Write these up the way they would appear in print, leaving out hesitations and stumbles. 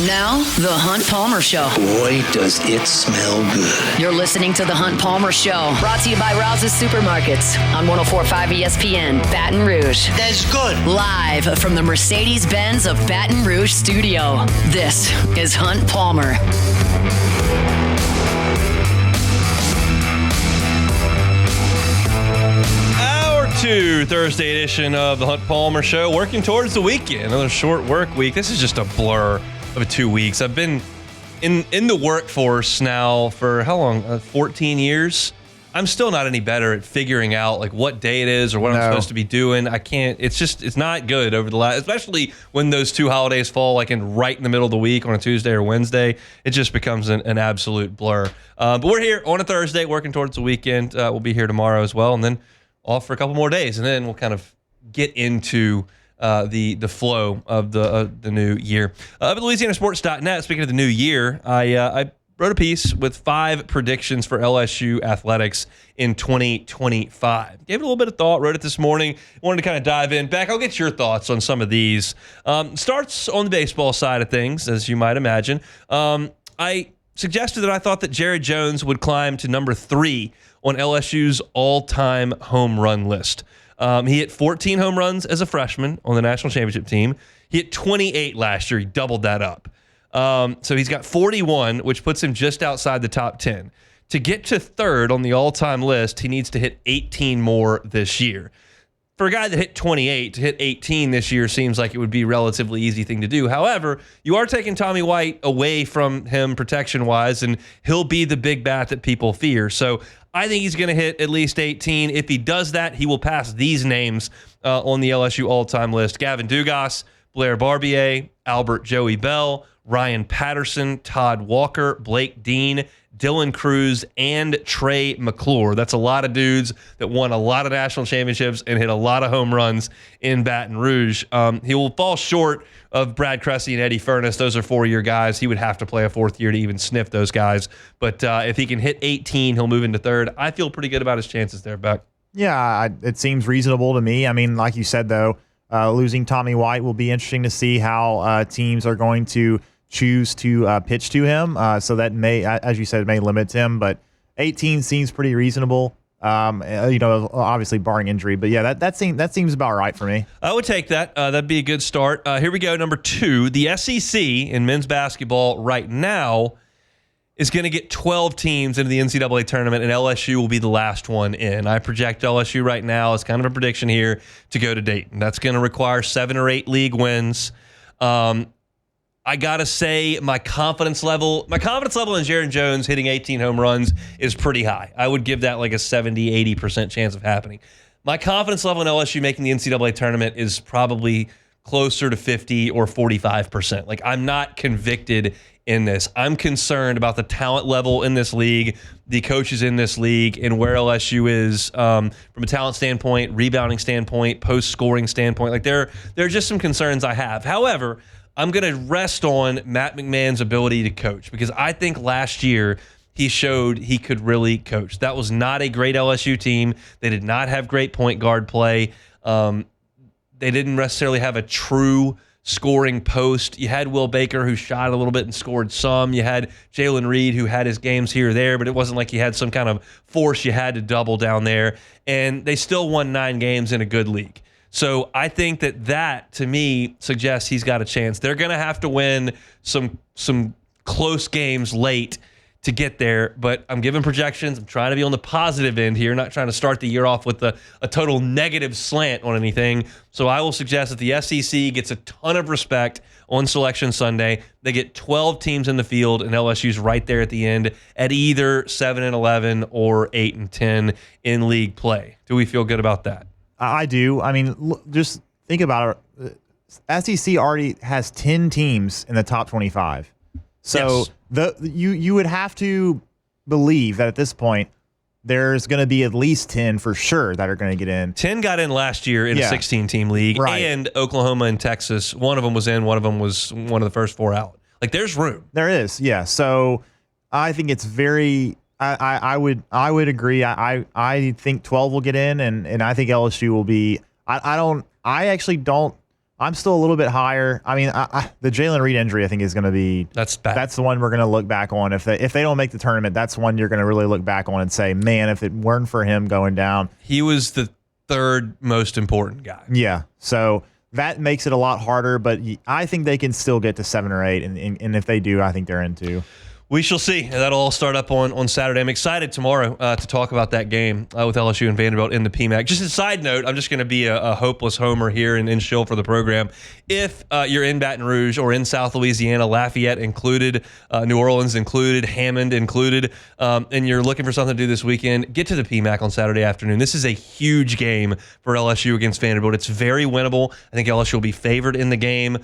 Now, The Hunt Palmer Show. Boy, does it smell good. You're listening to The Hunt Palmer Show, brought to you by Rouse's Supermarkets on 104.5 ESPN, Baton Rouge. That's good. Live from the Mercedes-Benz of Baton Rouge studio, this is Hunt Palmer. To Thursday edition of the Hunt Palmer Show, working towards the weekend. Another short work week. This is just a blur of 2 weeks. I've been in the workforce now for how long? 14 years. I'm still not any better at figuring out like what day it is or what I'm supposed to be doing. I can't. It's not good over the last, especially when those two holidays fall like right in the middle of the week on a Tuesday or Wednesday. It just becomes an absolute blur. But we're here on a Thursday, working towards the weekend. We'll be here tomorrow as well, and then off for a couple more days, and then we'll kind of get into the flow of the new year. At LouisianaSports.net, speaking of the new year, I wrote a piece with 5 predictions for LSU athletics in 2025. Gave it a little bit of thought, wrote it this morning, wanted to kind of dive in. Beck, I'll get your thoughts on some of these. Starts on the baseball side of things, as you might imagine. I suggested that I thought that Jared Jones would climb to number 3 on LSU's all-time home run list. He hit 14 home runs as a freshman on the national championship team. He hit 28 last year. He doubled that up. So he's got 41, which puts him just outside the top 10. To get to third on the all-time list, he needs to hit 18 more this year. For a guy that hit 28, to hit 18 this year seems like it would be a relatively easy thing to do. However, you are taking Tommy White away from him protection-wise, and he'll be the big bat that people fear. So I think he's going to hit at least 18. If he does that, he will pass these names on the LSU all-time list: Gavin Dugas, Blair Barbier, Albert Joey Bell, Ryan Patterson, Todd Walker, Blake Dean, Dylan Cruz, and Trey McClure. That's a lot of dudes that won a lot of national championships and hit a lot of home runs in Baton Rouge. He will fall short of Brad Cressy and Eddie Furness. Those are 4-year guys. He would have to play a 4th year to even sniff those guys. But if he can hit 18, he'll move into third. I feel pretty good about his chances there, Beck. Yeah, it seems reasonable to me. I mean, like you said, though, losing Tommy White will be interesting to see how teams are going to choose to pitch to him. So that may, as you said, may limit him, but 18 seems pretty reasonable. Obviously barring injury, but yeah, that seems about right for me. I would take that. That'd be a good start. Here we go. Number 2, the SEC in men's basketball right now is going to get 12 teams into the NCAA tournament, and LSU will be the last one in. I project LSU right now, as kind of a prediction here, to go to Dayton. That's going to require 7 or 8 league wins. I got to say my confidence level in Jared Jones hitting 18 home runs is pretty high. I would give that like a 70, 80% chance of happening. My confidence level in LSU making the NCAA tournament is probably closer to 50 or 45%. Like, I'm not convicted in this. I'm concerned about the talent level in this league, the coaches in this league, and where LSU is from a talent standpoint, rebounding standpoint, post-scoring standpoint. Like, there are just some concerns I have. However, I'm going to rest on Matt McMahon's ability to coach, because I think last year he showed he could really coach. That was not a great LSU team. They did not have great point guard play. They didn't necessarily have a true scoring post. You had Will Baker, who shot a little bit and scored some. You had Jalen Reed, who had his games here or there, but it wasn't like he had some kind of force you had to double down there. And they still won 9 games in a good league. So I think that to me suggests he's got a chance. They're going to have to win some close games late to get there, but I'm giving projections. I'm trying to be on the positive end here, not trying to start the year off with a total negative slant on anything. So I will suggest that the SEC gets a ton of respect on Selection Sunday. They get 12 teams in the field, and LSU's right there at the end at either 7-11 or 8-10 in league play. Do we feel good about that? I do. I mean, just think about it. SEC already has 10 teams in the top 25. So yes. You would have to believe that at this point there's going to be at least 10 for sure that are going to get in. 10 got in last year in a 16-team league, right. And Oklahoma and Texas, one of them was in, one of them was one of the first 4 out. Like, there's room. There is, yeah. So I think it's very. I would agree. I think 12 will get in, and I think LSU will be. I actually don't I'm still a little bit higher. I mean, the Jalen Reed injury, I think, is going to be that's bad. That's the one we're going to look back on. If they don't make the tournament, that's one you're going to really look back on and say, man, if it weren't for him going down, he was the third most important guy. Yeah, so that makes it a lot harder. But I think they can still get to 7 or 8, and if they do, I think they're in 2. We shall see. That'll all start up on Saturday. I'm excited tomorrow to talk about that game with LSU and Vanderbilt in the PMAC. Just a side note, I'm just going to be a hopeless homer here and shill for the program. If you're in Baton Rouge or in South Louisiana, Lafayette included, New Orleans included, Hammond included, and you're looking for something to do this weekend, get to the PMAC on Saturday afternoon. This is a huge game for LSU against Vanderbilt. It's very winnable. I think LSU will be favored in the game.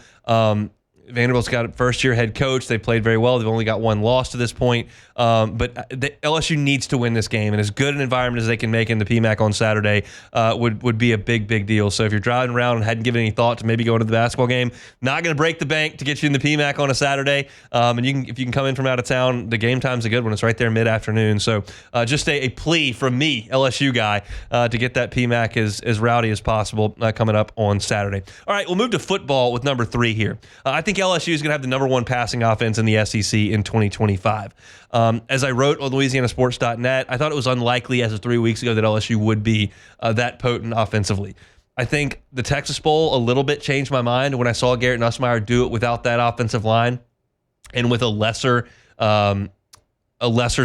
Vanderbilt's got a first-year head coach. They played very well. They've only got 1 loss to this point. But LSU needs to win this game, and as good an environment as they can make in the PMAC on Saturday would be a big, big deal. So if you're driving around and hadn't given any thought to maybe going to the basketball game, not going to break the bank to get you in the PMAC on a Saturday. And if you can come in from out of town, the game time's a good one. It's right there mid-afternoon. So just a plea from me, LSU guy, to get that PMAC as rowdy as possible coming up on Saturday. All right, we'll move to football with number 3 here. I think LSU is going to have the number 1 passing offense in the SEC in 2025. As I wrote on LouisianaSports.net, I thought it was unlikely as of 3 weeks ago that LSU would be that potent offensively. I think the Texas Bowl a little bit changed my mind when I saw Garrett Nussmeier do it without that offensive line and with a lesser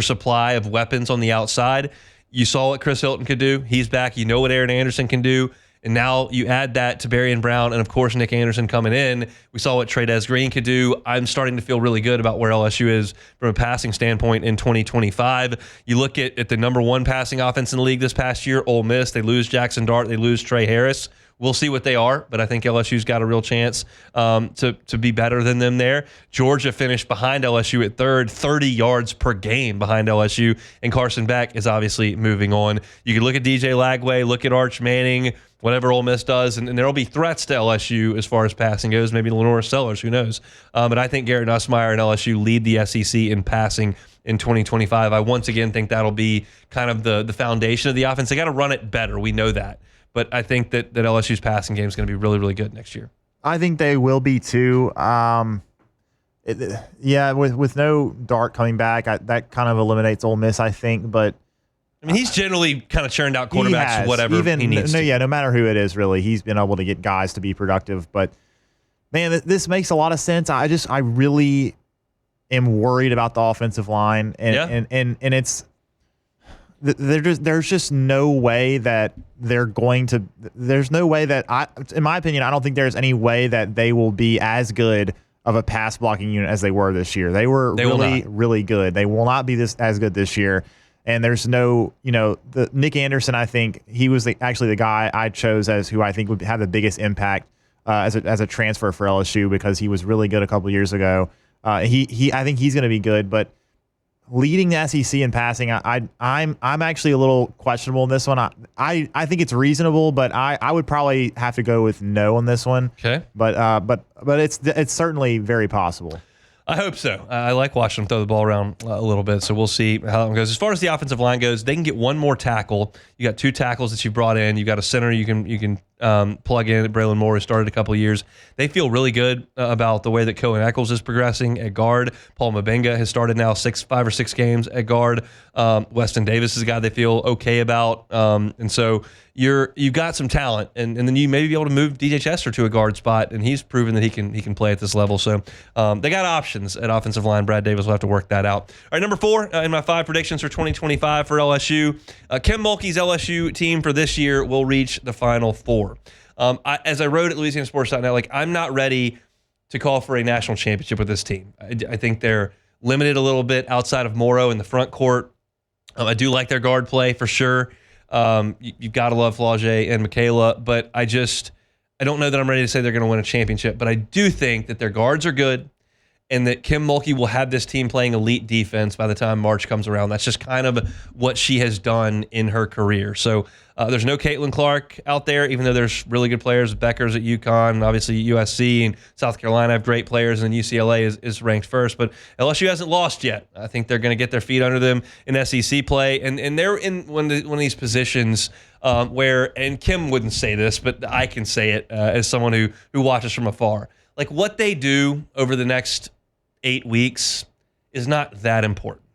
supply of weapons on the outside. You saw what Chris Hilton could do. He's back. You know what Aaron Anderson can do. And now you add that to Berrien Brown and, of course, Nick Anderson coming in. We saw what Trey'Dez Green could do. I'm starting to feel really good about where LSU is from a passing standpoint in 2025. You look at the number 1 passing offense in the league this past year, Ole Miss. They lose Jackson Dart. They lose Trey Harris. We'll see what they are, but I think LSU's got a real chance to be better than them there. Georgia finished behind LSU at 3rd, 30 yards per game behind LSU, and Carson Beck is obviously moving on. You can look at DJ Lagway, look at Arch Manning, whatever Ole Miss does, and there will be threats to LSU as far as passing goes, maybe Lenore Sellers, who knows. But I think Garrett Nussmeier and LSU lead the SEC in passing in 2025. I once again think that'll be kind of the foundation of the offense. They got to run it better. We know that. But I think that LSU's passing game is going to be really, really good next year. I think they will be too. With no Dart coming back, that kind of eliminates Ole Miss, I think. But I mean, he's generally kind of churned out quarterbacks, whatever he needs to. No matter who it is, really, he's been able to get guys to be productive. But man, this makes a lot of sense. I really am worried about the offensive line, and it's. There's just no way that they're going to. There's no way that in my opinion, I don't think there's any way that they will be as good of a pass blocking unit as they were this year. They were really good. They will not be as good this year. And there's no, the Nick Anderson. I think he was actually the guy I chose as who I think would have the biggest impact as a transfer for LSU because he was really good a couple years ago. I think he's going to be good, but. Leading the SEC in passing, I'm actually a little questionable in this one. I think it's reasonable, but I would probably have to go with no on this one. Okay, but it's certainly very possible. I hope so. I like watching them throw the ball around a little bit, so we'll see how that goes. As far as the offensive line goes, they can get 1 more tackle. You got 2 tackles that you brought in. You got a center you can plug in. Braylon Moore, who started a couple of years. They feel really good about the way that Cohen Eccles is progressing at guard. Paul Mabenga has started now 5 or 6 games at guard. Weston Davis is a guy they feel okay about, and so you've got some talent, and then you may be able to move DJ Chester to a guard spot, and he's proven that he can play at this level. So they got options at offensive line. Brad Davis will have to work that out. All right, number 4 in my 5 predictions for 2025 for LSU. Kim Mulkey's LSU team for this year will reach the Final Four. As I wrote at LouisianaSports.net, I'm not ready to call for a national championship with this team. I think they're limited a little bit outside of Morrow in the front court. I do like their guard play for sure. You've got to love Flau'jae and Michaela, but I don't know that I'm ready to say they're going to win a championship. But I do think that their guards are good and that Kim Mulkey will have this team playing elite defense by the time March comes around. That's just kind of what she has done in her career. So there's no Caitlin Clark out there, even though there's really good players. Becker's at UConn, and obviously USC and South Carolina have great players, and UCLA is ranked first. But LSU hasn't lost yet. I think they're going to get their feet under them in SEC play, and they're in one of these positions and Kim wouldn't say this, but I can say it as someone who watches from afar. Like, what they do over the next 8 weeks is not that important.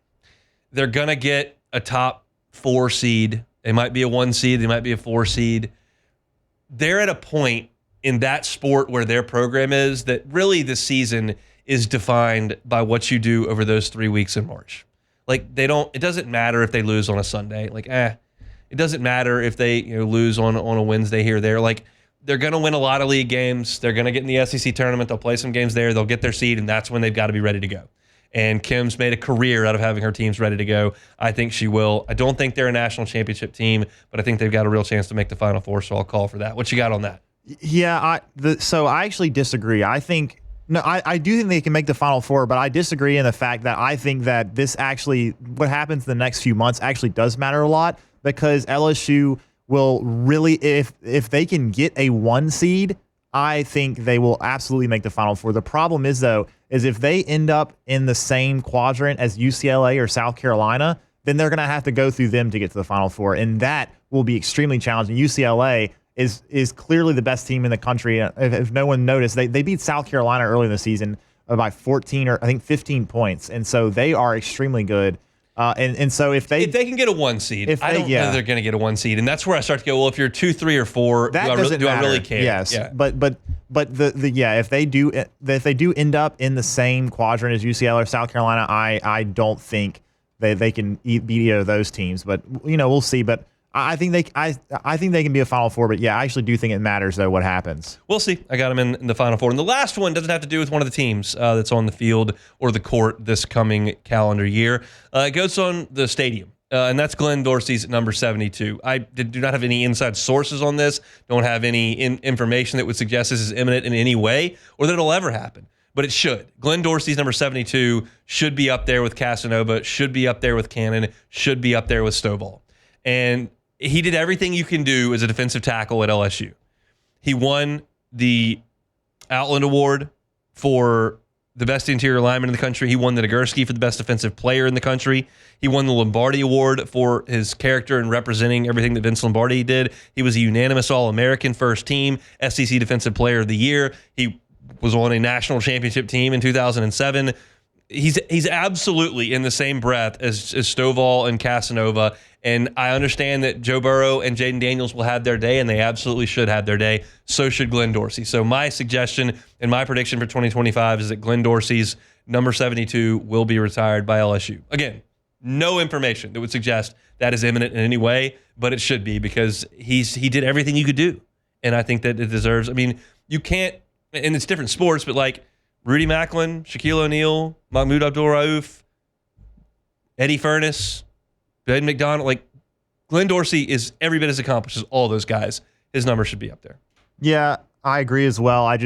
They're going to get a top 4 seed. They might be a 1 seed. They might be a 4 seed. They're at a point in that sport where their program is that really the season is defined by what you do over those 3 weeks in March. Like, it doesn't matter if they lose on a Sunday. Like, it doesn't matter if they lose on a Wednesday here or there. Like, they're going to win a lot of league games. They're going to get in the SEC tournament. They'll play some games there. They'll get their seed, and that's when they've got to be ready to go. And Kim's made a career out of having her teams ready to go. I think she will. I don't think they're a national championship team, but I think they've got a real chance to make the Final Four, so I'll call for that. What you got on that? Yeah, so I actually disagree. I do think they can make the Final Four, but I disagree in the fact that I think that this actually, what happens in the next few months actually does matter a lot, because LSU will really, if they can get a 1 seed, I think they will absolutely make the Final Four. The problem is, though, is if they end up in the same quadrant as UCLA or South Carolina, then they're going to have to go through them to get to the Final Four, and that will be extremely challenging. UCLA is clearly the best team in the country. If no one noticed, they beat South Carolina early in the season by 14 or I think 15 points, and so they are extremely good. And so if they can get a 1 seed, I don't know they're going to get a 1 seed, and that's where I start to go. Well, if you're 2, 3, or 4, do I really care? Yes, yeah. but if they do end up in the same quadrant as UCLA or South Carolina, I don't think they can beat either of those teams. But we'll see. But I think they can be a Final Four, but yeah, I actually do think it matters though what happens. We'll see. I got them in the Final Four, and the last one doesn't have to do with one of the teams that's on the field or the court this coming calendar year. It goes on the stadium, and that's Glenn Dorsey's number 72. I do not have any inside sources on this. Don't have any information that would suggest this is imminent in any way or that it'll ever happen. But it should. Glenn Dorsey's number 72 should be up there with Casanova, should be up there with Cannon, should be up there with Stovall, and he did everything you can do as a defensive tackle at LSU. He won the Outland Award for the best interior lineman in the country. He won the Nagurski for the best defensive player in the country. He won the Lombardi Award for his character and representing everything that Vince Lombardi did. He was a unanimous All-American first team, SEC Defensive Player of the Year. He was on a national championship team in 2007. He's absolutely in the same breath as Stovall and Casanova. And I understand that Joe Burrow and Jaden Daniels will have their day, and they absolutely should have their day. So should Glenn Dorsey. So my suggestion and my prediction for 2025 is that Glenn Dorsey's number 72 will be retired by LSU. Again, no information that would suggest that is imminent in any way, but it should be, because he did everything you could do. And I think that it deserves, you can't, and it's different sports, but like Rudy Macklin, Shaquille O'Neal, Mahmoud Abdul-Rauf, Eddie Furness, Ben McDonald, like Glenn Dorsey is every bit as accomplished as all those guys. His number should be up there. Yeah, I agree as well. I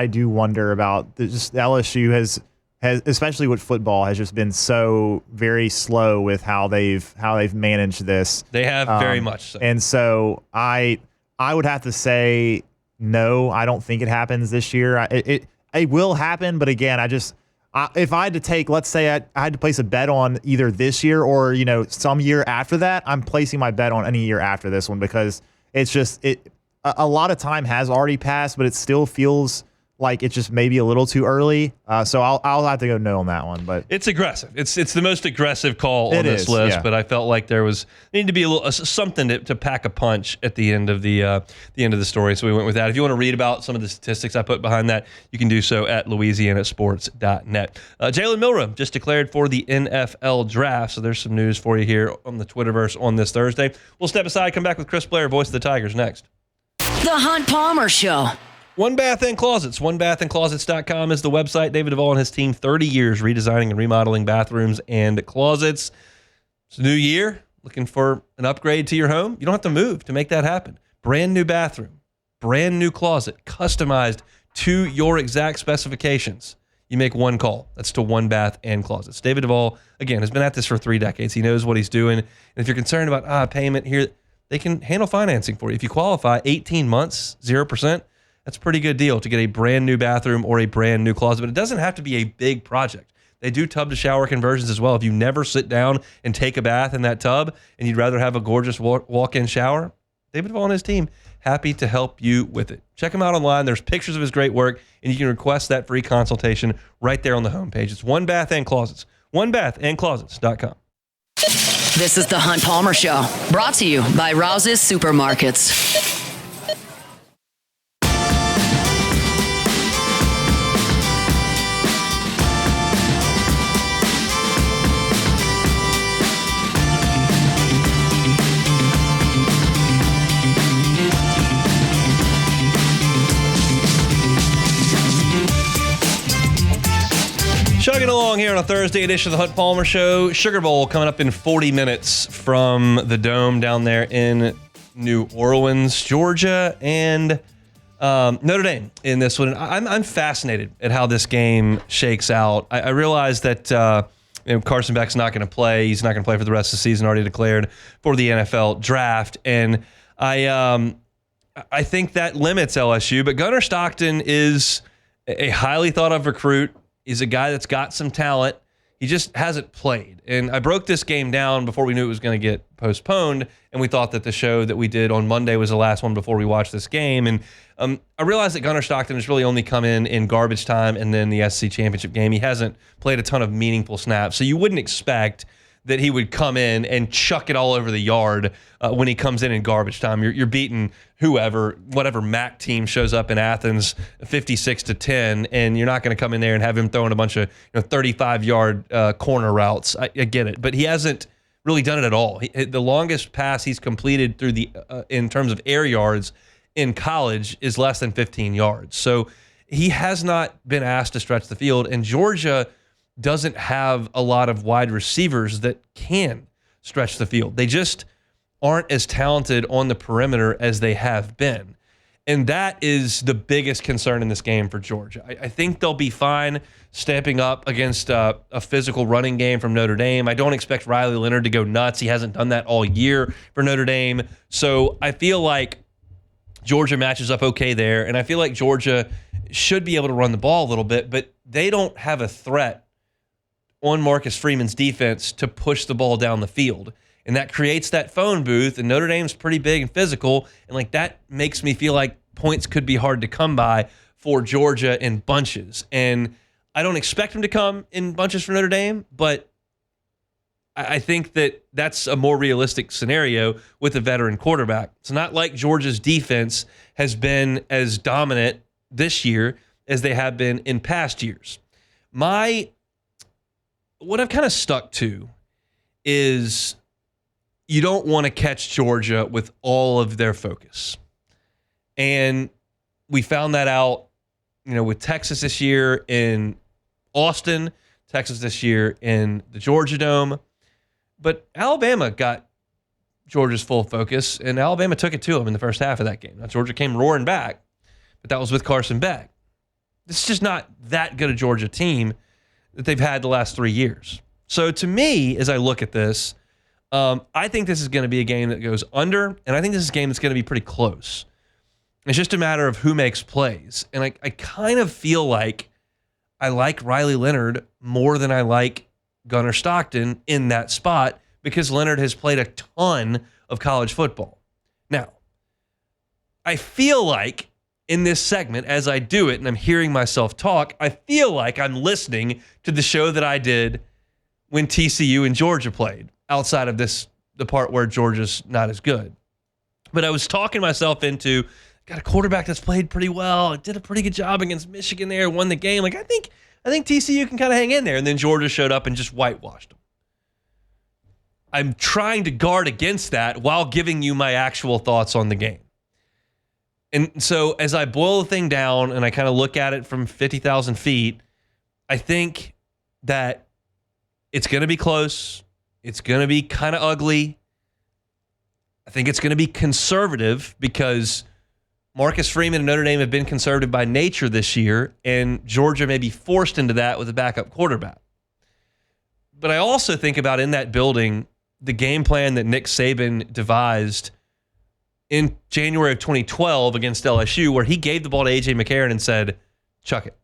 do wonder about just LSU has especially with football has just been so very slow with how they've managed this. They have very much so. And so I would have to say no. I don't think it happens this year. It will happen, but again, if I had to take, let's say I had to place a bet on either this year or some year after that, I'm placing my bet on any year after this one, because it's just a lot of time has already passed, but it still feels like it's just maybe a little too early. So I'll have to go no on that one. But it's aggressive. It's the most aggressive call on this list. Yeah. But I felt like there needed to be a little something to pack a punch at the end of the end of the story. So we went with that. If you want to read about some of the statistics I put behind that, you can do so at LouisianaSports.net. Jalen Milroe just declared for the NFL draft. So there's some news for you here on the Twitterverse on this Thursday. We'll step aside, come back with Chris Blair, voice of the Tigers, next. The Hunt Palmer Show. One Bath and Closets. OneBathAndClosets.com is the website. David Duvall and his team, 30 years redesigning and remodeling bathrooms and closets. It's a new year. Looking for an upgrade to your home? You don't have to move to make that happen. Brand new bathroom, brand new closet, customized to your exact specifications. You make one call. That's to One Bath and Closets. David Duvall, again, has been at this for 3 decades. He knows what he's doing. And if you're concerned about payment here, they can handle financing for you. If you qualify, 18 months, 0%. That's a pretty good deal to get a brand new bathroom or a brand new closet, but it doesn't have to be a big project. They do tub to shower conversions as well. If you never sit down and take a bath in that tub and you'd rather have a gorgeous walk-in shower, David Vaughn and his team, happy to help you with it. Check him out online. There's pictures of his great work, and you can request that free consultation right there on the homepage. It's One Bath and Closets. OneBathAndClosets.com. This is the Hunt Palmer Show, brought to you by Rouse's Supermarkets. Chugging along here on a Thursday edition of the Hunt Palmer Show. Sugar Bowl coming up in 40 minutes from the Dome down there in New Orleans, Georgia, and Notre Dame in this one. I'm fascinated at how this game shakes out. I realize that Carson Beck's not going to play. He's not going to play for the rest of the season, already declared for the NFL draft. And I think that limits LSU. But Gunnar Stockton is a highly thought of recruit. He's a guy that's got some talent. He just hasn't played. And I broke this game down before we knew it was going to get postponed, and we thought that the show that we did on Monday was the last one before we watched this game. And I realized that Gunnar Stockton has really only come in garbage time and then the SEC championship game. He hasn't played a ton of meaningful snaps, so you wouldn't expect that he would come in and chuck it all over the yard when he comes in garbage time. You're beating whatever MAC team shows up in Athens 56-10, and you're not going to come in there and have him throwing a bunch of 35-yard corner routes. I get it, but he hasn't really done it at all. The longest pass he's completed through in terms of air yards in college is less than 15 yards. So he has not been asked to stretch the field, and Georgia doesn't have a lot of wide receivers that can stretch the field. They just aren't as talented on the perimeter as they have been. And that is the biggest concern in this game for Georgia. I think they'll be fine stepping up against a physical running game from Notre Dame. I don't expect Riley Leonard to go nuts. He hasn't done that all year for Notre Dame. So I feel like Georgia matches up okay there. And I feel like Georgia should be able to run the ball a little bit, but they don't have a threat on Marcus Freeman's defense to push the ball down the field. And that creates that phone booth, and Notre Dame's pretty big and physical, and like that makes me feel like points could be hard to come by for Georgia in bunches. And I don't expect them to come in bunches for Notre Dame, but I think that that's a more realistic scenario with a veteran quarterback. It's not like Georgia's defense has been as dominant this year as they have been in past years. What I've kind of stuck to is you don't want to catch Georgia with all of their focus. And we found that out, with Texas this year in Austin, Texas this year in the Georgia Dome. But Alabama got Georgia's full focus, and Alabama took it to them in the first half of that game. Now, Georgia came roaring back, but that was with Carson Beck. This is just not that good a Georgia team that they've had the last 3 years. So to me, as I look at this, I think this is going to be a game that goes under, and I think this is a game that's going to be pretty close. It's just a matter of who makes plays. And I kind of feel like I like Riley Leonard more than I like Gunnar Stockton in that spot because Leonard has played a ton of college football. Now, I feel like in this segment, as I do it and I'm hearing myself talk, I feel like I'm listening to the show that I did when TCU and Georgia played, outside of the part where Georgia's not as good. But I was talking myself into, got a quarterback that's played pretty well, did a pretty good job against Michigan there, won the game. Like, I think TCU can kind of hang in there. And then Georgia showed up and just whitewashed them. I'm trying to guard against that while giving you my actual thoughts on the game. And so as I boil the thing down and I kind of look at it from 50,000 feet, I think that it's going to be close. It's going to be kind of ugly. I think it's going to be conservative because Marcus Freeman and Notre Dame have been conservative by nature this year, and Georgia may be forced into that with a backup quarterback. But I also think about in that building the game plan that Nick Saban devised in January of 2012 against LSU, where he gave the ball to A.J. McCarron and said, chuck it.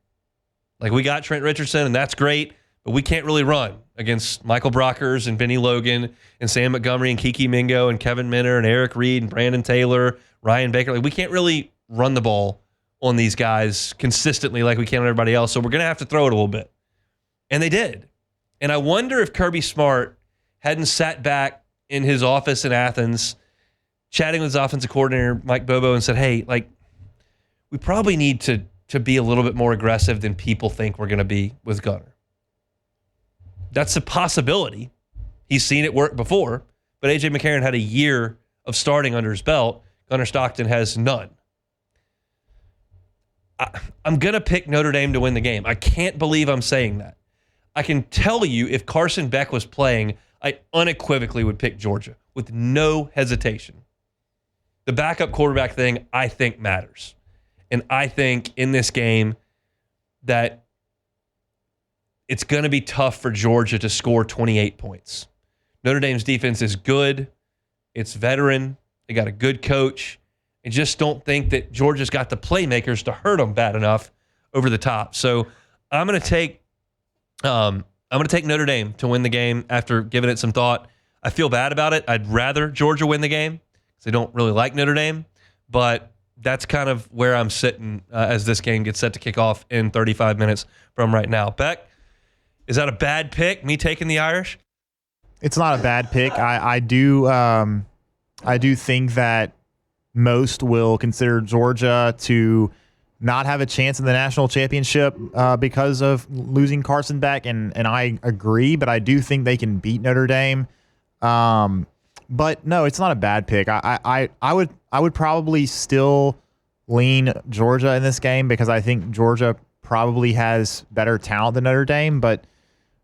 Like, we got Trent Richardson, and that's great, but we can't really run against Michael Brockers and Benny Logan and Sam Montgomery and Kiki Mingo and Kevin Minner and Eric Reed and Brandon Taylor, Ryan Baker. Like, we can't really run the ball on these guys consistently like we can on everybody else. So we're going to have to throw it a little bit. And they did. And I wonder if Kirby Smart hadn't sat back in his office in Athens, chatting with his offensive coordinator, Mike Bobo, and said, hey, like, we probably need to be a little bit more aggressive than people think we're going to be with Gunner. That's a possibility. He's seen it work before, but A.J. McCarron had a year of starting under his belt. Gunner Stockton has none. I'm going to pick Notre Dame to win the game. I can't believe I'm saying that. I can tell you if Carson Beck was playing, I unequivocally would pick Georgia with no hesitation. The backup quarterback thing, I think, matters. And I think in this game that it's going to be tough for Georgia to score 28 points. Notre Dame's defense is good. It's veteran. They got a good coach. I just don't think that Georgia's got the playmakers to hurt them bad enough over the top. So I'm going to take Notre Dame to win the game after giving it some thought. I feel bad about it. I'd rather Georgia win the game because I don't really like Notre Dame, but that's kind of where I'm sitting as this game gets set to kick off in 35 minutes from right now. Beck, is that a bad pick, me taking the Irish? It's not a bad pick. I do think that most will consider Georgia to not have a chance in the national championship because of losing Carson Beck, and I agree, but I do think they can beat Notre Dame. But no, it's not a bad pick. I would probably still lean Georgia in this game because I think Georgia probably has better talent than Notre Dame, but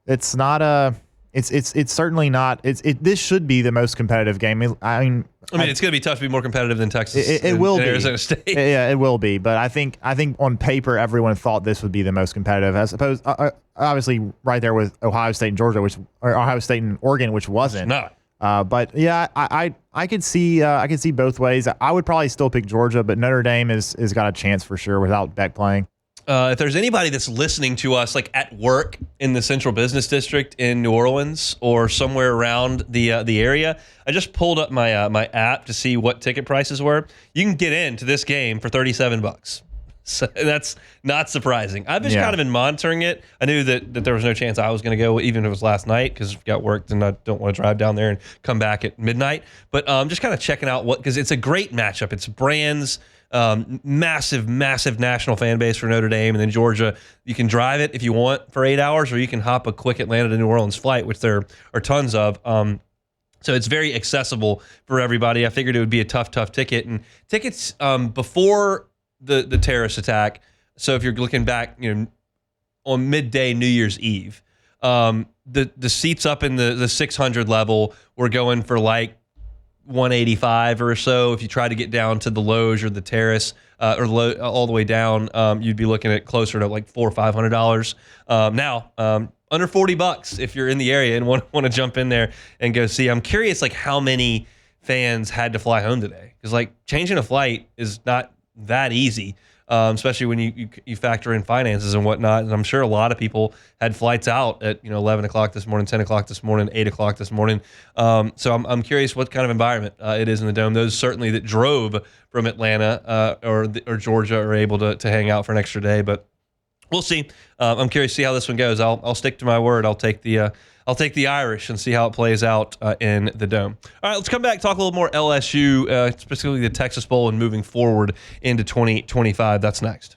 it's not a. It's certainly not. This should be the most competitive game. I mean, it's going to be tough to be more competitive than Texas. It will be. Arizona State. Yeah, it will be. But I think on paper, everyone thought this would be the most competitive. I suppose, obviously, right there with Ohio State and Georgia, or Ohio State and Oregon, which wasn't. It's not. But yeah, I could see both ways. I would probably still pick Georgia, but Notre Dame is got a chance for sure without Beck playing. If there's anybody that's listening to us like at work in the Central Business District in New Orleans or somewhere around the area, I just pulled up my my app to see what ticket prices were. You can get into this game for $37. So that's not surprising. I've just kind of been monitoring it. I knew that there was no chance I was going to go, even if it was last night, because I've got work and I don't want to drive down there and come back at midnight. But just kind of checking out because it's a great matchup. It's brands. Massive national fan base for Notre Dame, and then Georgia. You can drive it if you want for 8 hours, or you can hop a quick Atlanta to New Orleans flight, which there are tons of. So it's very accessible for everybody. I figured it would be a tough ticket, and tickets before the terrorist attack. So if you're looking back, on midday New Year's Eve, the seats up in the 600 level were going for like $185 or so. If you try to get down to the loge or the terrace all the way down, you'd be looking at closer to like $400 or $500. Now, under $40 if you're in the area and want to jump in there and go see. I'm curious, like, how many fans had to fly home today, because like changing a flight is not that easy. Especially when you factor in finances and whatnot. And I'm sure a lot of people had flights out at 11 o'clock this morning, 10 o'clock this morning, 8 o'clock this morning. So I'm curious what kind of environment it is in the Dome. Those certainly that drove from Atlanta or Georgia are able to hang out for an extra day. But we'll see. I'm curious to see how this one goes. I'll stick to my word. I'll take the Irish and see how it plays out in the Dome. All right, let's come back, talk a little more LSU, specifically the Texas Bowl, and moving forward into 2025. That's next.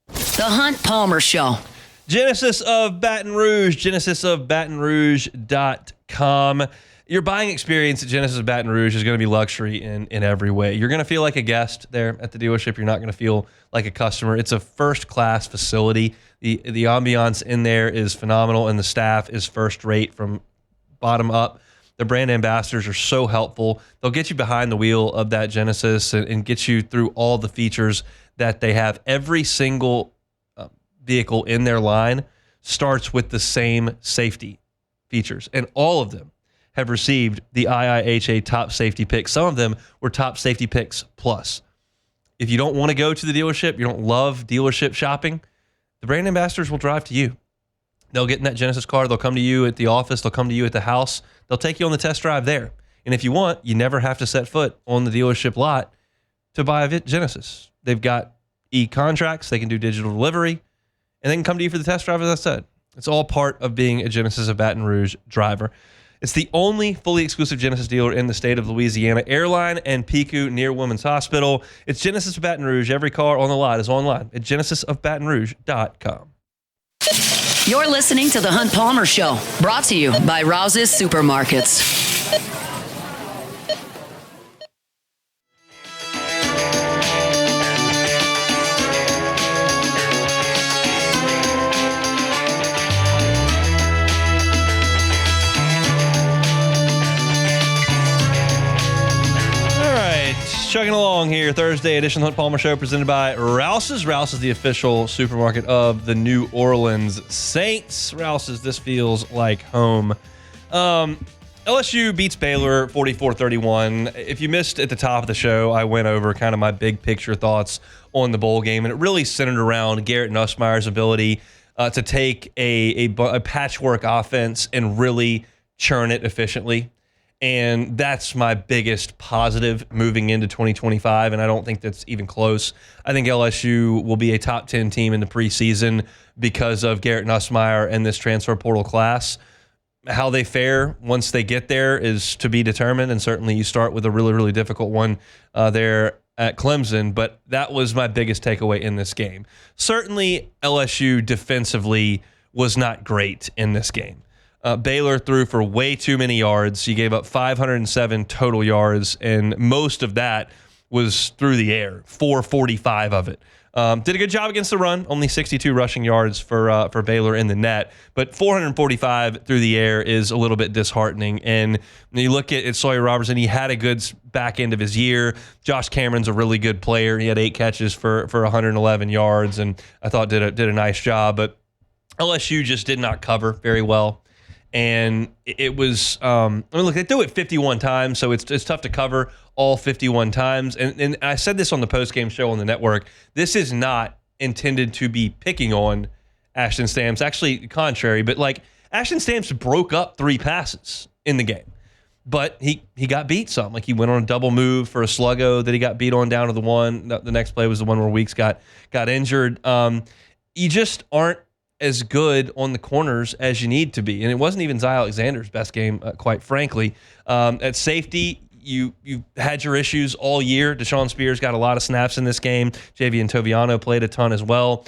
The Hunt Palmer Show. Genesis of Baton Rouge, genesisofbatonrouge.com. Your buying experience at Genesis of Baton Rouge is going to be luxury in every way. You're going to feel like a guest there at the dealership. You're not going to feel like a customer. It's a first-class facility. The ambiance in there is phenomenal, and the staff is first-rate from bottom up. The brand ambassadors are so helpful. They'll get you behind the wheel of that Genesis and get you through all the features that they have. Every single vehicle in their line starts with the same safety features, and all of them have received the IIHA top safety picks. Some of them were top safety picks plus. If you don't want to go to the dealership, you don't love dealership shopping, the brand ambassadors will drive to you. They'll get in that Genesis car. They'll come to you at the office. They'll come to you at the house. They'll take you on the test drive there. And if you want, you never have to set foot on the dealership lot to buy a Genesis. They've got e-contracts. They can do digital delivery. And they can come to you for the test drive, as I said. It's all part of being a Genesis of Baton Rouge driver. It's the only fully exclusive Genesis dealer in the state of Louisiana. Airline and Pico near Women's Hospital. It's Genesis of Baton Rouge. Every car on the lot is online at genesisofbatonrouge.com. You're listening to The Hunt Palmer Show, brought to you by Rouse's Supermarkets. Chugging along here, Thursday edition of the Hunt Palmer Show presented by Rouse's. Rouse's, the official supermarket of the New Orleans Saints. Rouse's, this feels like home. LSU beats Baylor 44-31. If you missed at the top of the show, I went over kind of my big picture thoughts on the bowl game, and it really centered around Garrett Nussmeier's ability to take a patchwork offense and really churn it efficiently. And that's my biggest positive moving into 2025, and I don't think that's even close. I think LSU will be a top 10 team in the preseason because of Garrett Nussmeier and this transfer portal class. How they fare once they get there is to be determined, and certainly you start with a really, really difficult one there at Clemson, but that was my biggest takeaway in this game. Certainly LSU defensively was not great in this game. Baylor threw for way too many yards. He gave up 507 total yards, and most of that was through the air, 445 of it. Did a good job against the run, only 62 rushing yards for Baylor in the net, but 445 through the air is a little bit disheartening. And when you look at Sawyer Robertson, he had a good back end of his year. Josh Cameron's a really good player. He had 8 catches for 111 yards, and I thought did a nice job. But LSU just did not cover very well. And it was, look, they threw it 51 times, so it's tough to cover all 51 times. And I said this on the postgame show on the network. This is not intended to be picking on Ashton Stamps. Actually, contrary, but like Ashton Stamps broke up 3 passes in the game. But he got beat some. Like he went on a double move for a sluggo that he got beat on down to the one. The next play was the one where Weeks got injured. You just aren't as good on the corners as you need to be. And it wasn't even Zy Alexander's best game, quite frankly. At safety, you had your issues all year. Deshaun Spears got a lot of snaps in this game. Javian Toviano played a ton as well.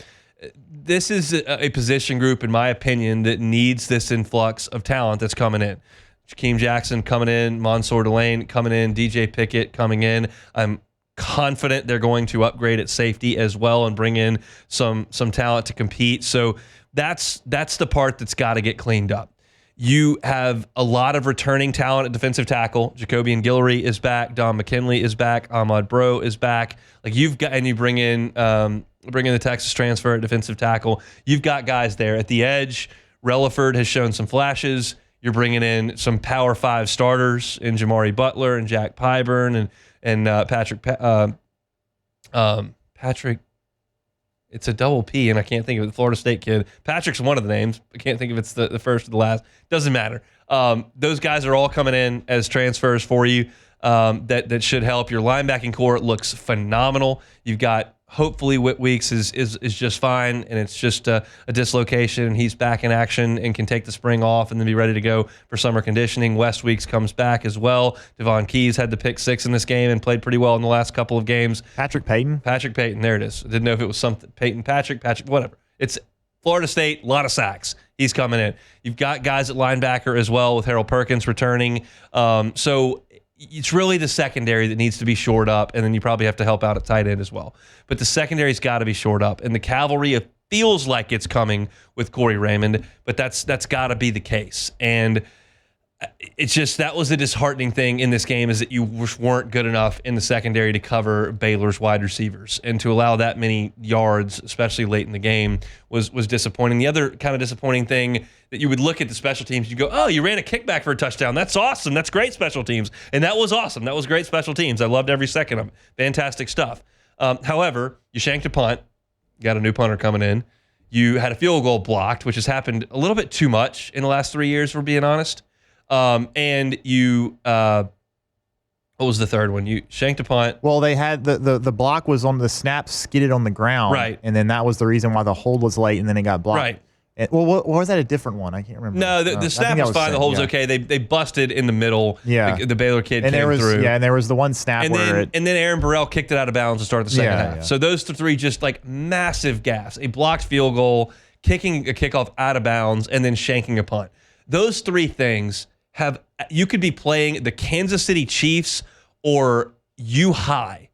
This is a position group, in my opinion, that needs this influx of talent that's coming in. Jakeem Jackson coming in, Mansour Delane coming in, DJ Pickett coming in. I'm confident they're going to upgrade at safety as well and bring in some talent to compete. So that's the part that's got to get cleaned up. You have a lot of returning talent at defensive tackle. Jacobian Guillory is back. Don McKinley is back. Ahmad Bro is back. Like you've got, and you bring in the Texas transfer at defensive tackle. You've got guys there at the edge. Relaford has shown some flashes. You're bringing in some Power 5 starters in Jamari Butler and Jack Pyburn and Patrick. It's a double P, and I can't think of it. The Florida State kid. Patrick's one of the names. I can't think if it's the first or the last. Doesn't matter. Those guys are all coming in as transfers for you. That should help. Your linebacking core looks phenomenal. You've got, hopefully, Whit Weeks is just fine, and it's just a dislocation, and he's back in action and can take the spring off and then be ready to go for summer conditioning. West Weeks comes back as well. Devon Keys had the pick 6 in this game and played pretty well in the last couple of games. Patrick Payton, there it is. Didn't know if it was something. Patrick, whatever. It's Florida State, a lot of sacks. He's coming in. You've got guys at linebacker as well with Harold Perkins returning. So it's really the secondary that needs to be shored up, and then you probably have to help out at tight end as well. But the secondary's got to be shored up, and the cavalry, it feels like it's coming with Corey Raymond, but that's got to be the case. And it's just, that was the disheartening thing in this game, is that you weren't good enough in the secondary to cover Baylor's wide receivers, and to allow that many yards, especially late in the game, was disappointing. The other kind of disappointing thing, that you would look at the special teams, you go, oh, you ran a kickback for a touchdown. That's awesome. That's great special teams. And that was awesome. That was great special teams. I loved every second of it. Fantastic stuff. However, you shanked a punt. You got a new punter coming in. You had a field goal blocked, which has happened a little bit too much in the last 3 years, if we're being honest. And you, what was the third one? You shanked a punt. Well, they had the block was on the snap, skidded on the ground. Right. And then that was the reason why the hold was late, and then it got blocked. Right. And, well, what was that a different one? I can't remember. No, the snap was fine. The hold was yeah. okay. They busted in the middle. Yeah. The Baylor kid And came through. Yeah, and there was the one snap And where then Aaron Burrell kicked it out of bounds to start the second half. Yeah. So those three just like massive gaffes. A blocked field goal, kicking a kickoff out of bounds, and then shanking a punt. Those three things you could be playing the Kansas City Chiefs or U-High,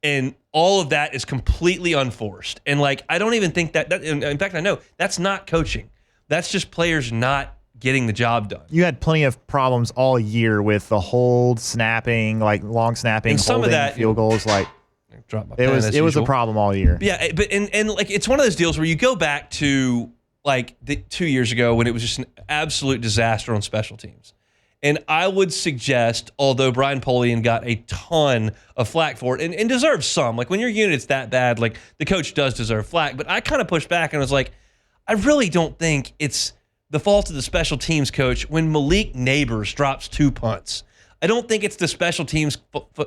and all of that is completely unforced. And like, I don't even think that in fact, I know that's not coaching. That's just players not getting the job done. you had plenty of problems all year with the hold, snapping, like long snapping, And some of holding, that- field goals. Like Drop my it pen, was as a usual. problem all year. Yeah, but and like it's one of those deals where you go back to like 2 years ago when it was just an absolute disaster on special teams. And I would suggest, although Brian Polian got a ton of flack for it, and deserves some, like when your unit's that bad, like the coach does deserve flack, but I kind of pushed back and was like, I really don't think it's the fault of the special teams coach when Malik Neighbors drops 2 punts. I don't think it's the special teams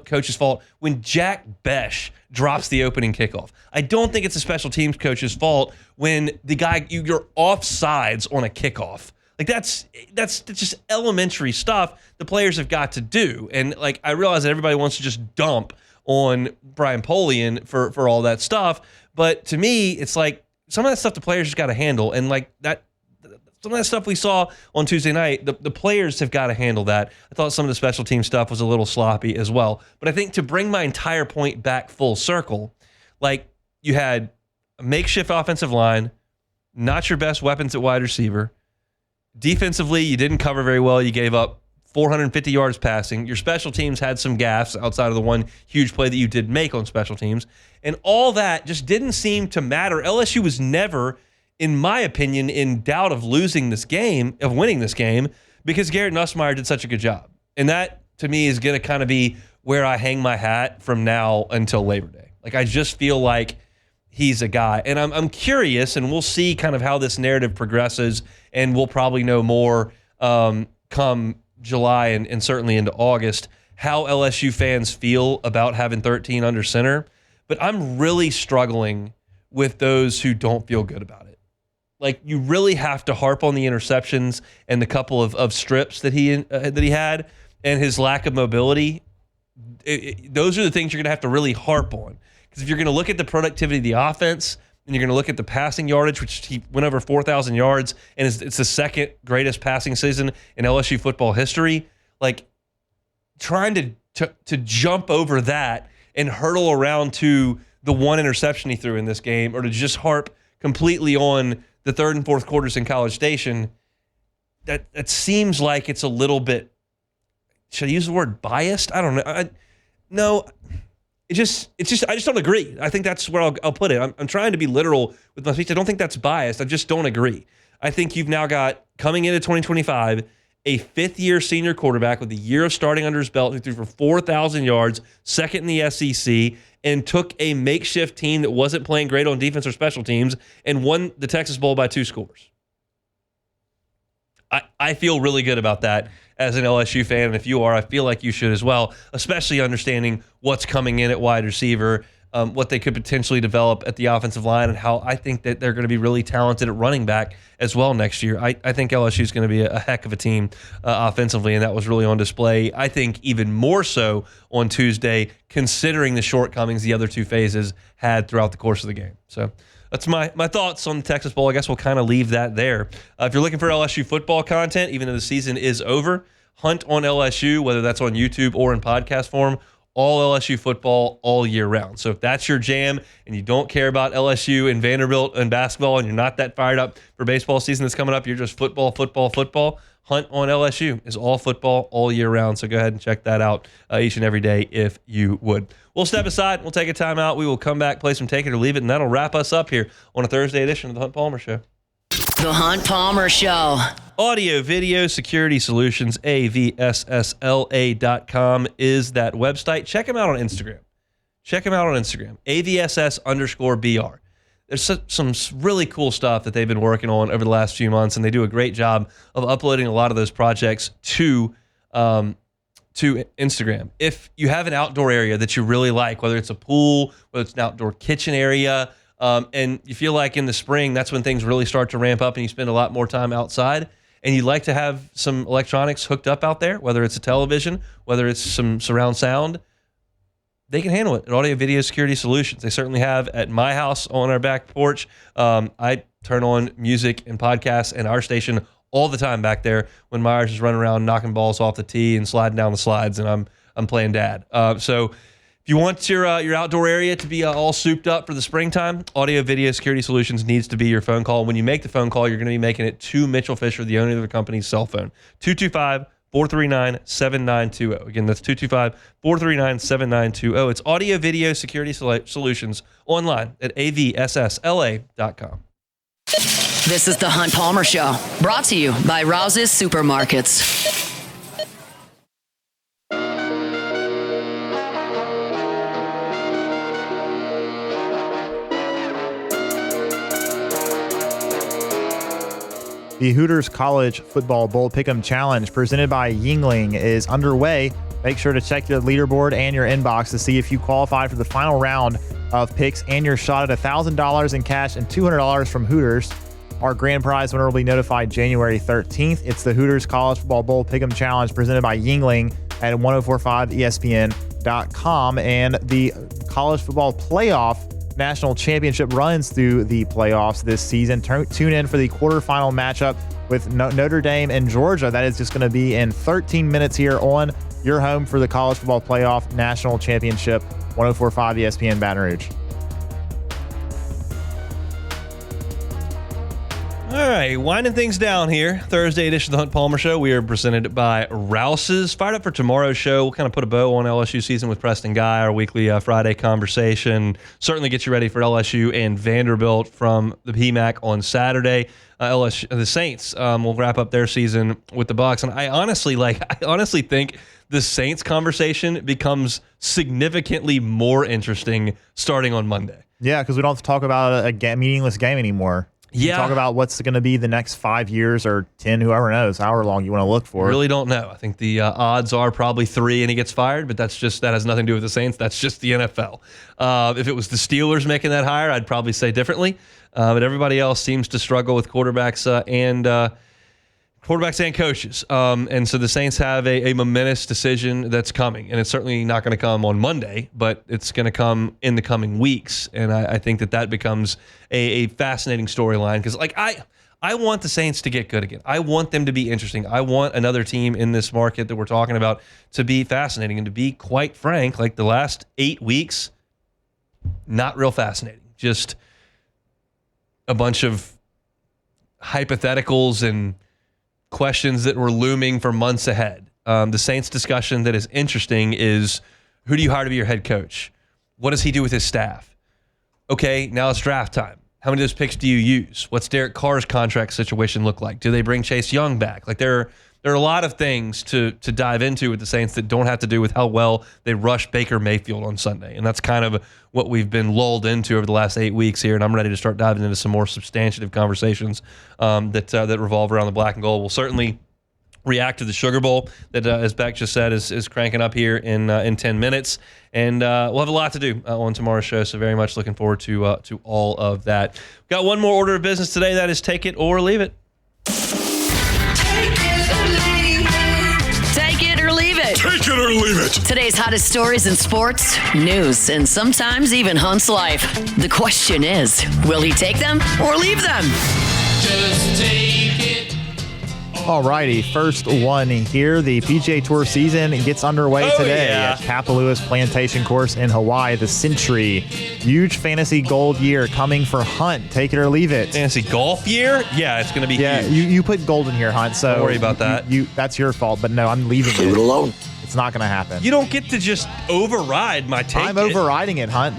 coach's fault when Jack Besh drops the opening kickoff. I don't think it's the special teams coach's fault when the guy, you're offsides on a kickoff. Like that's just elementary stuff the players have got to do. And like I realize that everybody wants to just dump on Brian Polian for all that stuff, but to me, it's like some of that stuff the players just got to handle. And like that, some of that stuff we saw on Tuesday night, the players have got to handle that. I thought some of the special team stuff was a little sloppy as well. But I think to bring my entire point back full circle, like you had a makeshift offensive line, not your best weapons at wide receiver. Defensively, you didn't cover very well. You gave up 450 yards passing. Your special teams had some gaffes outside of the one huge play that you did make on special teams. And all that just didn't seem to matter. LSU was never, in my opinion, in doubt of losing this game, of winning this game, because Garrett Nussmeier did such a good job. And that, to me, is going to kind of be where I hang my hat from now until Labor Day. Like, I just feel like he's a guy. And I'm curious, and we'll see kind of how this narrative progresses, and we'll probably know more come July and certainly into August, how LSU fans feel about having 13 under center. But I'm really struggling with those who don't feel good about it. Like, you really have to harp on the interceptions and the couple of strips that he had and his lack of mobility. Those are the things you're going to have to really harp on. Because if you're going to look at the productivity of the offense and you're going to look at the passing yardage, which he went over 4,000 yards, and it's the second greatest passing season in LSU football history, like trying to jump over that and hurdle around to the one interception he threw in this game, or to just harp completely on the third and fourth quarters in College Station, that seems like it's a little bit, should I use the word biased? I don't know. No. I just don't agree. I think that's where I'll put it. I'm trying to be literal with my speech. I don't think that's biased. I just don't agree. I think you've now got, coming into 2025, a fifth-year senior quarterback with a year of starting under his belt who threw for 4,000 yards, second in the SEC, and took a makeshift team that wasn't playing great on defense or special teams and won the Texas Bowl by 2 scores. I feel really good about that as an LSU fan, and if you are, I feel like you should as well, especially understanding what's coming in at wide receiver, what they could potentially develop at the offensive line, and how I think that they're going to be really talented at running back as well next year. I think LSU is going to be a heck of a team offensively, and that was really on display, I think, even more so on Tuesday, considering the shortcomings the other two phases had throughout the course of the game. So that's my thoughts on the Texas Bowl. I guess we'll kind of leave that there. If you're looking for LSU football content, even though the season is over, hunt on LSU, whether that's on YouTube or in podcast form, all LSU football all year round. So if that's your jam and you don't care about LSU and Vanderbilt and basketball and you're not that fired up for baseball season that's coming up, you're just football, hunt on LSU is all football all year round. So go ahead and check that out each and every day if you would. We'll step aside. We'll take a timeout. We will come back, play some Take It or Leave It, and that'll wrap us up here on a Thursday edition of The Hunt Palmer Show. The Hunt Palmer Show. Audio, video, security solutions, avssla.com is that website. Check them out on Instagram. AVSS_BR. there's some really cool stuff that they've been working on over the last few months, and they do a great job of uploading a lot of those projects to Instagram. If you have an outdoor area that you really like, whether it's a pool, whether it's an outdoor kitchen area, and you feel like in the spring, that's when things really start to ramp up and you spend a lot more time outside, and you'd like to have some electronics hooked up out there, whether it's a television, whether it's some surround sound, they can handle it at Audio Video Security Solutions. They certainly have at my house on our back porch. I turn on music and podcasts and our station all the time back there when Myers is running around knocking balls off the tee and sliding down the slides, and I'm playing dad. So if you want your outdoor area to be all souped up for the springtime, Audio Video Security Solutions needs to be your phone call. When you make the phone call, you're going to be making it to Mitchell Fisher, the owner of the company's cell phone. 225-439-7920. Again, that's 225-439-7920. It's Audio Video Security Solutions online at avssla.com. This is the Hunt Palmer Show, brought to you by Rouse's Supermarkets. The Hooters College Football Bowl Pick'em Challenge presented by Yingling is underway. Make sure to check your leaderboard and your inbox to see if you qualify for the final round of picks and your shot at $1,000 in cash and $200 from Hooters. Our grand prize winner will be notified January 13th. It's the Hooters College Football Bowl Pick'em Challenge presented by Yingling at 1045ESPN.com. And the College Football Playoff National Championship runs through the playoffs this season. Tune in for the quarterfinal matchup with Notre Dame and Georgia. That is just going to be in 13 minutes here on your home for the College Football Playoff National Championship, 1045 ESPN Baton Rouge. All right, winding things down here. Thursday edition of the Hunt Palmer Show. We are presented by Rouse's. Fired up for tomorrow's show. We'll kind of put a bow on LSU season with Preston Guy, our weekly Friday conversation. Certainly get you ready for LSU and Vanderbilt from the PMAC on Saturday. LSU, the Saints will wrap up their season with the Bucs, and I honestly think the Saints conversation becomes significantly more interesting starting on Monday. Yeah, because we don't have to talk about a meaningless game anymore. Yeah. Talk about what's going to be the next 5 years or 10, whoever knows, however long you want to look for. Really don't know. I think the odds are probably 3 and he gets fired, but that has nothing to do with the Saints. That's just the NFL. If it was the Steelers making that hire, I'd probably say differently. But everybody else seems to struggle with quarterbacks and coaches. And so the Saints have a momentous decision that's coming. And it's certainly not going to come on Monday, but it's going to come in the coming weeks. And I think that becomes a fascinating storyline because, I want the Saints to get good again. I want them to be interesting. I want another team in this market that we're talking about to be fascinating. And to be quite frank, the last 8 weeks, not real fascinating. Just a bunch of hypotheticals and questions that were looming for months ahead. The Saints discussion that is interesting is, who do you hire to be your head coach? What does he do with his staff? Okay, now it's draft time. How many of those picks do you use? What's Derek Carr's contract situation look like? Do they bring Chase Young back? There are a lot of things to dive into with the Saints that don't have to do with how well they rushed Baker Mayfield on Sunday. And that's kind of what we've been lulled into over the last 8 weeks here. And I'm ready to start diving into some more substantive conversations that revolve around the black and gold. We'll certainly react to the Sugar Bowl that, as Beck just said, is cranking up here in 10 minutes. And we'll have a lot to do on tomorrow's show, so very much looking forward to all of that. We've got one more order of business today. That is take it or leave it. Take it or leave it. Take it or leave it. Today's hottest stories in sports, news, and sometimes even Hunt's life. The question is, will he take them or leave them? Just take it. Alrighty, first one here. The PGA Tour season gets underway today at Kapalua Plantation Course in Hawaii. The Century. Huge fantasy gold year coming for Hunt. Take it or leave it. Fantasy golf year? Yeah, it's going to be huge. You put gold in here, Hunt. So don't worry about that. That's your fault, but no, I'm leaving it. Leave it alone. It's not going to happen. You don't get to just override my take. I'm overriding it, Hunt.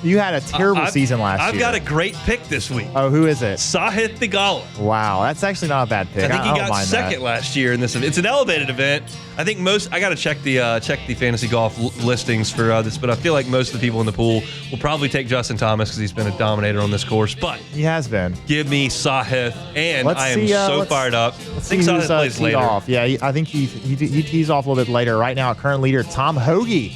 You had a terrible season last year. I've got a great pick this week. Oh, who is it? Sahith Theegala. Wow, that's actually not a bad pick. I think he don't got mind second that. last year in this event. It's an elevated event. I think I got to check the fantasy golf listings for this, but I feel like most of the people in the pool will probably take Justin Thomas because he's been a dominator on this course. But he has been. Give me Sahith, and I am so fired up. I think Sahith plays later. Off. Yeah, I think he tees off a little bit later. Right now, current leader Tom Hoagie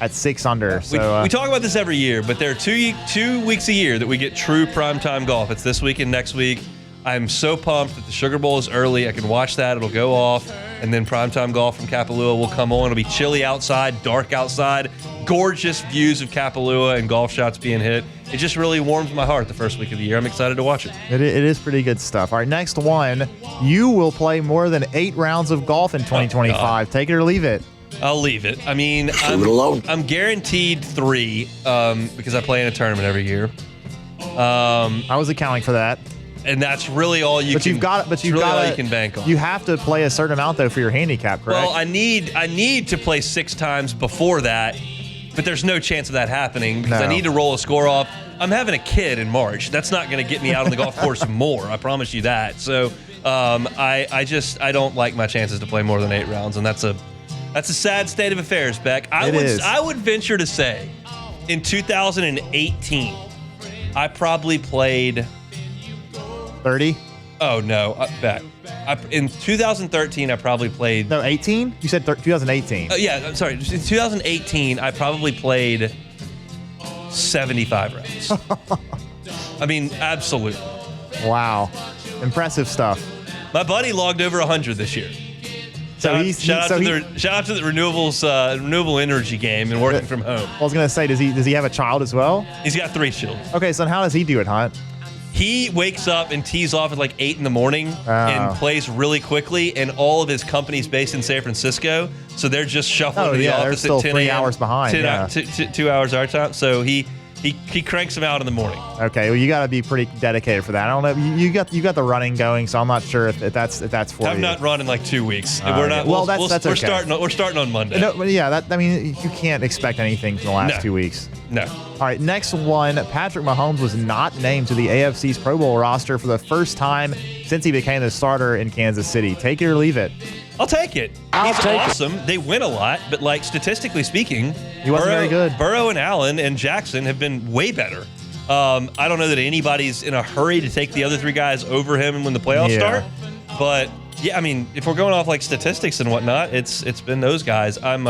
at 6 under. So we talk about this every year, but there are two weeks a year that we get true primetime golf. It's this week and next week. I'm so pumped that the Sugar Bowl is early. I can watch that. It'll go off, and then primetime golf from Kapalua will come on. It'll be chilly outside, dark outside, gorgeous views of Kapalua and golf shots being hit. It just really warms my heart the first week of the year. I'm excited to watch it. It is pretty good stuff. All right, next one. You will play more than 8 rounds of golf in 2025. Take it or leave it. I'll leave it. I mean, I'm guaranteed 3 because I play in a tournament every year. I was accounting for that. And that's really all you can. But you've got all you can bank on. You have to play a certain amount though for your handicap, correct? Well, I need to play 6 times before that, but there's no chance of that happening because I need to roll a score off. I'm having a kid in March. That's not going to get me out on the golf course more. I promise you that. So I don't like my chances to play more than 8 rounds, and that's a sad state of affairs, Beck. I would venture to say, in 2018, I probably played 30. Oh no, Beck. In 2013, I probably played. No, 18. You said 2018. Yeah, I'm sorry. In 2018, I probably played 75 rounds. I mean, absolutely. Wow, impressive stuff. My buddy logged over 100 this year. So shout out to the renewable energy game and working from home. I was gonna say, does he have a child as well? He's got 3 children. Okay, so how does he do it, Hunt? He wakes up and tees off at like 8 in the morning and plays really quickly, and all of his company's based in San Francisco, so they're just shuffling to the office they're still at 10 3 a.m. hours behind. 2 hours our time. So he cranks them out in the morning. Okay, well you got to be pretty dedicated for that. I don't know. You got the running going, so I'm not sure if that's for you. I've not run in like 2 weeks. We're not. Well, that's okay. We're starting on Monday. No, but yeah, I mean, you can't expect anything from the last 2 weeks. No. All right, next one. Patrick Mahomes was not named to the AFC's Pro Bowl roster for the first time since he became the starter in Kansas City. Take it or leave it. I'll take it. He's awesome. They win a lot, but like statistically speaking, he wasn't very good. Burrow and Allen and Jackson have been way better. I don't know that anybody's in a hurry to take the other 3 guys over him when the playoffs start. But yeah, I mean, if we're going off like statistics and whatnot, it's been those guys. I'm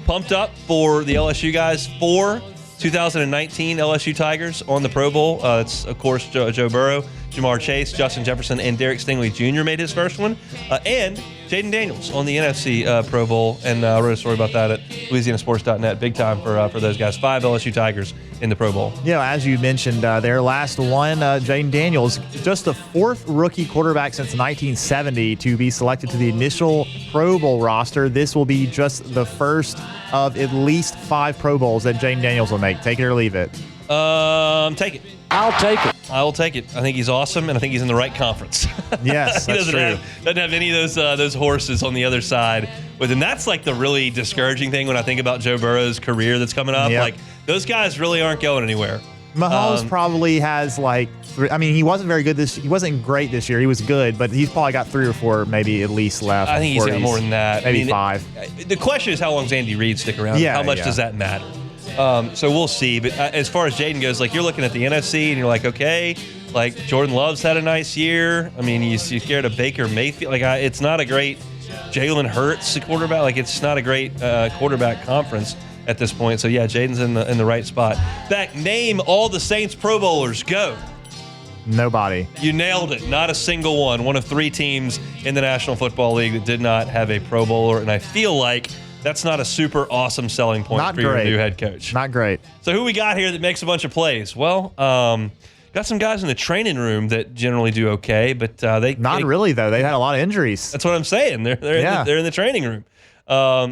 pumped up for the LSU guys. 4 2019 LSU Tigers on the Pro Bowl. It's, of course, Joe Burrow, Jamar Chase, Justin Jefferson, and Derek Stingley Jr. made his first one. And Jaden Daniels on the NFC Pro Bowl. And I wrote a story about that at LouisianaSports.net. Big time for those guys. 5 LSU Tigers in the Pro Bowl. Yeah, as you mentioned, their last one, Jaden Daniels, just the 4th rookie quarterback since 1970 to be selected to the initial Pro Bowl roster. This will be just the first of at least 5 Pro Bowls that Jaden Daniels will make. Take it or leave it. Take it. I'll take it. I will take it. I think he's awesome, and I think he's in the right conference. Yes, he that's doesn't have any of those horses on the other side. But then that's like the really discouraging thing when I think about Joe Burrow's career that's coming up. Yep. Like those guys really aren't going anywhere. Mahomes probably has like 3. I mean, he wasn't very good he wasn't great this year. He was good, but he's probably got 3 or 4 maybe at least left. I think he's got more than that. Maybe 5. The question is how long does Andy Reid stick around? Yeah, how much does that matter? So we'll see. But as far as Jaden goes, like you're looking at the NFC and you're like, okay, like Jordan Love's had a nice year. I mean, you scared of Baker Mayfield. Like it's not a great Jalen Hurts quarterback. Like it's not a great quarterback conference at this point. So yeah, Jaden's in the right spot. Beck, name all the Saints Pro Bowlers. Go. Nobody. You nailed it. Not a single one. One of 3 teams in the National Football League that did not have a Pro Bowler, and I feel like that's not a super awesome selling point for your new head coach. Not great. So who we got here that makes a bunch of plays? Well, got some guys in the training room that generally do okay, but not really though. They had a lot of injuries. That's what I'm saying. They're in the training room.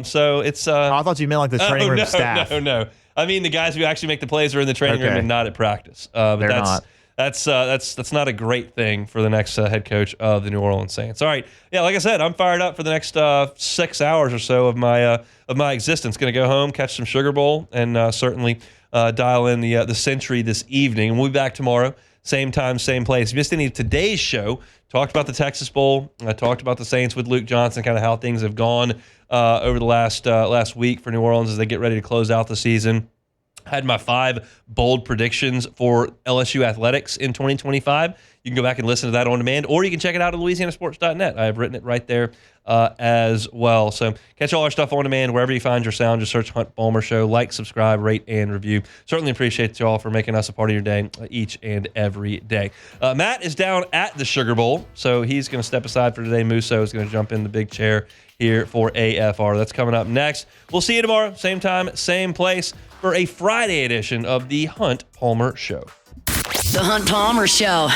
So it's. I thought you meant like the training room staff. No. I mean the guys who actually make the plays are in the training room and not at practice. But they're not. That's not a great thing for the next head coach of the New Orleans Saints. All right, yeah, like I said, I'm fired up for the next 6 hours or so of my existence. Going to go home, catch some Sugar Bowl, and certainly dial in the Century this evening. And we'll be back tomorrow, same time, same place. If you missed any of today's show, talked about the Texas Bowl. I talked about the Saints with Luke Johnson, kind of how things have gone over the last week for New Orleans as they get ready to close out the season. Had my 5 bold predictions for LSU athletics in 2025. You can go back and listen to that on demand, or you can check it out at LouisianaSports.net. I have written it right there as well. So catch all our stuff on demand wherever you find your sound. Just search Hunt Palmer Show. Like, subscribe, rate, and review. Certainly appreciate you all for making us a part of your day each and every day. Matt is down at the Sugar Bowl, so he's going to step aside for today. Musso is going to jump in the big chair here for AFR. That's coming up next. We'll see you tomorrow, same time, same place, for a Friday edition of the Hunt Palmer Show. The Hunt Palmer Show.